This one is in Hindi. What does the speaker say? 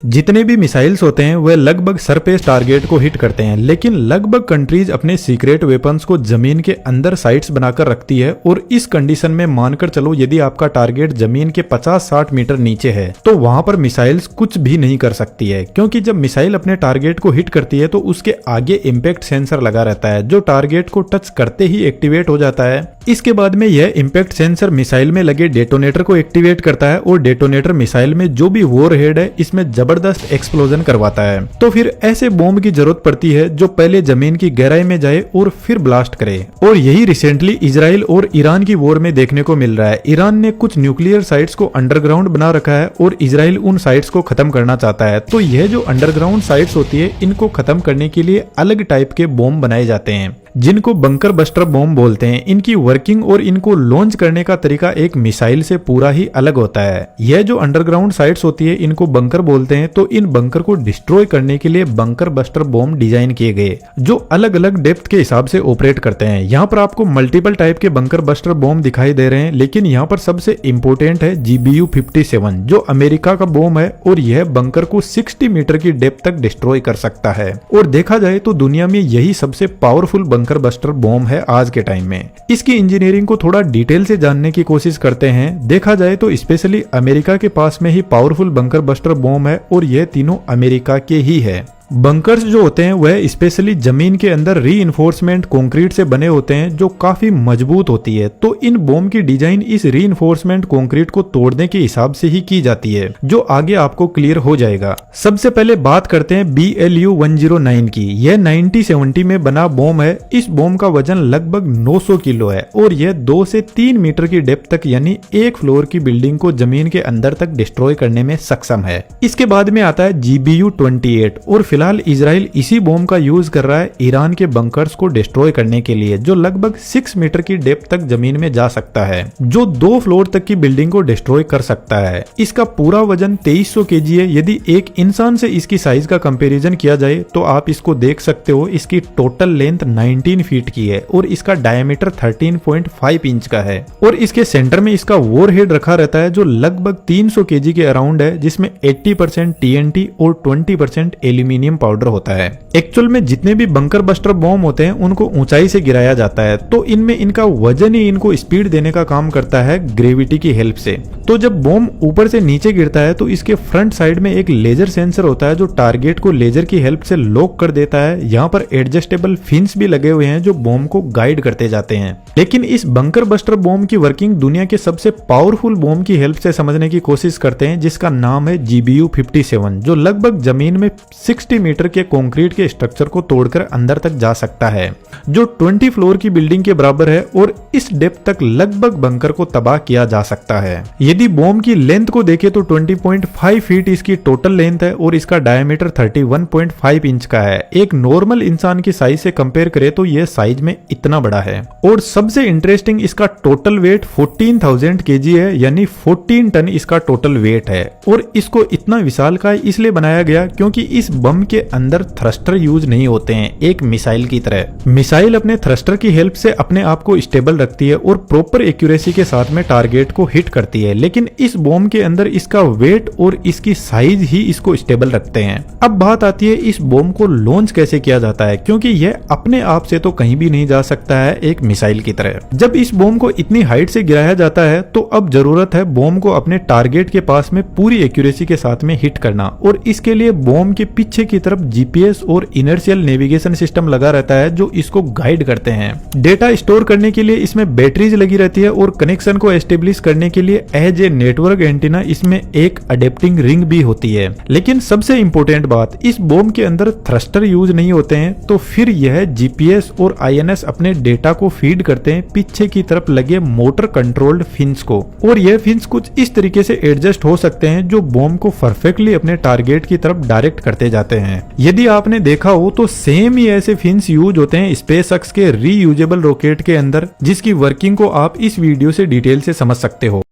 जितने भी मिसाइल्स होते हैं वह लगभग सरफेस टारगेट को हिट करते हैं, लेकिन लगभग कंट्रीज अपने सीक्रेट वेपन्स को जमीन के अंदर साइट्स बनाकर रखती है। और इस कंडीशन में मानकर चलो यदि आपका टारगेट जमीन के 50-60 मीटर नीचे है तो वहां पर मिसाइल्स कुछ भी नहीं कर सकती है, क्योंकि जब मिसाइल अपने टारगेट को हिट करती है तो उसके आगे इम्पैक्ट सेंसर लगा रहता है जो टारगेट को टच करते ही एक्टिवेट हो जाता है। इसके बाद में यह इम्पैक्ट सेंसर मिसाइल में लगे डेटोनेटर को एक्टिवेट करता है और डेटोनेटर मिसाइल में जो भी वॉरहेड है इसमें जबरदस्त एक्सप्लोजन करवाता है। तो फिर ऐसे बॉम्ब की जरूरत पड़ती है जो पहले जमीन की गहराई में जाए और फिर ब्लास्ट करे। और यही रिसेंटली इजराइल और ईरान की वॉर में देखने को मिल रहा है। ईरान ने कुछ न्यूक्लियर साइट्स को अंडरग्राउंड बना रखा है और इजराइल उन साइट्स को खत्म करना चाहता है। तो यह जो अंडरग्राउंड साइट्स होती है इनको खत्म करने के लिए अलग टाइप के बॉम्ब बनाए जाते हैं जिनको बंकर बस्टर बॉम्ब बोलते हैं। इनकी वर्किंग और इनको लॉन्च करने का तरीका एक मिसाइल से पूरा ही अलग होता है। यह जो अंडरग्राउंड साइट्स होती है इनको बंकर बोलते हैं। तो इन बंकर को डिस्ट्रॉय करने के लिए बंकर बस्टर बॉम्ब डिजाइन किए गए जो अलग अलग डेप्थ के हिसाब से ऑपरेट करते हैं। यहाँ पर आपको मल्टीपल टाइप के बंकर बस्टर बॉम्ब दिखाई दे रहे हैं, लेकिन यहाँ पर सबसे इंपोर्टेंट है GBU-57 जो अमेरिका का बॉम्ब है और यह बंकर को 60 मीटर की डेप्थ तक डिस्ट्रॉय कर सकता है। और देखा जाए तो दुनिया में यही सबसे पावरफुल बंकर बस्टर बॉम्ब है आज के टाइम में। इसकी इंजीनियरिंग को थोड़ा डिटेल से जानने की कोशिश करते हैं। देखा जाए तो स्पेशली अमेरिका के पास में ही पावरफुल बंकर बस्टर बॉम्ब है और यह तीनों अमेरिका के ही है। बंकर्स जो होते हैं वह स्पेशली जमीन के अंदर रीइंफोर्समेंट कंक्रीट से बने होते हैं जो काफी मजबूत होती है। तो इन बॉम्ब की डिजाइन इस रीइंफोर्समेंट कंक्रीट को तोड़ने के हिसाब से ही की जाती है, जो आगे आपको क्लियर हो जाएगा। सबसे पहले बात करते हैं BLU-109 की। यह 1970 में बना बॉम्ब है। इस बॉम्ब का वजन लगभग 900 किलो है और यह 2 से 3 मीटर की डेप्थ तक यानी एक फ्लोर की बिल्डिंग को जमीन के अंदर तक डिस्ट्रॉय करने में सक्षम है। इसके बाद में आता है GBU-28 और फिलहाल इजराइल इसी बॉम्ब का यूज कर रहा है ईरान के बंकर्स को डिस्ट्रॉय करने के लिए, जो लगभग 6 मीटर की डेप्थ तक जमीन में जा सकता है, जो 2 फ्लोर तक की बिल्डिंग को डिस्ट्रॉय कर सकता है। इसका पूरा वजन 2300 kg है। यदि एक इंसान से इसकी साइज का कंपैरिजन किया जाए तो आप इसको देख सकते हो। इसकी टोटल लेंथ 19 फीट की है और इसका डायमीटर 13.5 इंच का है। और इसके सेंटर में इसका वॉरहेड रखा रहता है जो लगभग 300 kg के अराउंड है, जिसमें 80% TNT और 20% एल्यूमिनियम पाउडर होता है। एक्चुअल में जितने भी बंकर बस्टर बॉम्ब होते हैं उनको ऊंचाई से गिराया जाता है, तो इनमें इनका वजन ही इनको स्पीड देने का काम करता है ग्रेविटी की हेल्प से। तो जब बॉम्ब ऊपर से नीचे गिरता है तो इसके फ्रंट साइड में एक लेजर सेंसर होता है जो टारगेट को लेजर की हेल्प से लॉक कर देता है। यहाँ पर एडजस्टेबल फिन्स भी लगे हुए हैं जो बॉम्ब को गाइड करते जाते हैं। लेकिन इस बंकर बस्टर बॉम्ब की वर्किंग दुनिया के सबसे पावरफुल बॉम्ब की हेल्प से समझने की कोशिश करते हैं, जिसका नाम है GBU-57, जो लगभग जमीन में 60 मीटर के कंक्रीट के स्ट्रक्चर को तोड़कर अंदर तक जा सकता है, जो 20 फ्लोर की बिल्डिंग के बराबर है और इस डेप्थ तक लगभग बंकर को तबाह किया जा सकता है। यदि बॉम्ब की लेंथ को देखें तो 20.5 फीट इसकी टोटल लेंथ है और इसका डायमीटर 31.5 इंच का है। एक नॉर्मल इंसान की साइज से कंपेयर करें तो यह साइज में इतना बड़ा है। और सबसे इंटरेस्टिंग इसका टोटल वेट 14,000 kg है, यानी 14 टन इसका टोटल वेट है। और इसको इतना विशालकाय इसलिए बनाया गया क्योंकि इस बम के अंदर थ्रस्टर यूज नहीं होते हैं एक मिसाइल की तरह। मिसाइल अपने थ्रस्टर की हेल्प से अपने आप को स्टेबल रखती है और प्रॉपर एक्यूरेसी के साथ में टारगेट को हिट करती है, लेकिन इस बॉम्ब के अंदर इसका वेट और इसकी साइज ही इसको स्टेबल रखते हैं। अब बात आती है इस बॉम्ब को लॉन्च कैसे किया जाता है, क्योंकि यह अपने आप से तो कहीं भी नहीं जा सकता है एक मिसाइल की तरह। जब इस बॉम्ब को इतनी हाइट से गिराया जाता है तो अब जरूरत है बॉम्ब को अपने टारगेट के पास में पूरी एक्यूरेसी के साथ में हिट करना। और इसके लिए बॉम्ब के पीछे की तरफ GPS और इनर्शियल नेविगेशन सिस्टम लगा रहता है जो इसको गाइड करते हैं। डेटा स्टोर करने के लिए इसमें बैटरीज लगी रहती है और कनेक्शन को एस्टेब्लिश करने के लिए एज ए नेटवर्क एंटीना इसमें एक अडेप्टिंग रिंग भी होती है। लेकिन सबसे इंपॉर्टेंट बात, इस बॉम्ब के अंदर थ्रस्टर यूज नहीं होते हैं, तो फिर यह GPS और INS अपने डेटा को फीड करते हैं पीछे की तरफ लगे मोटर कंट्रोल्ड फिन्स को। और यह फिन्स कुछ इस तरीके से एडजस्ट हो सकते हैं जो बॉम्ब को परफेक्टली अपने टारगेट की तरफ डायरेक्ट करते जाते हैं। यदि आपने देखा हो तो सेम ही ऐसे फिन्स यूज होते हैं SpaceX के रीयूजेबल रॉकेट के अंदर, जिसकी वर्किंग को आप इस वीडियो से डिटेल से समझ सकते हो।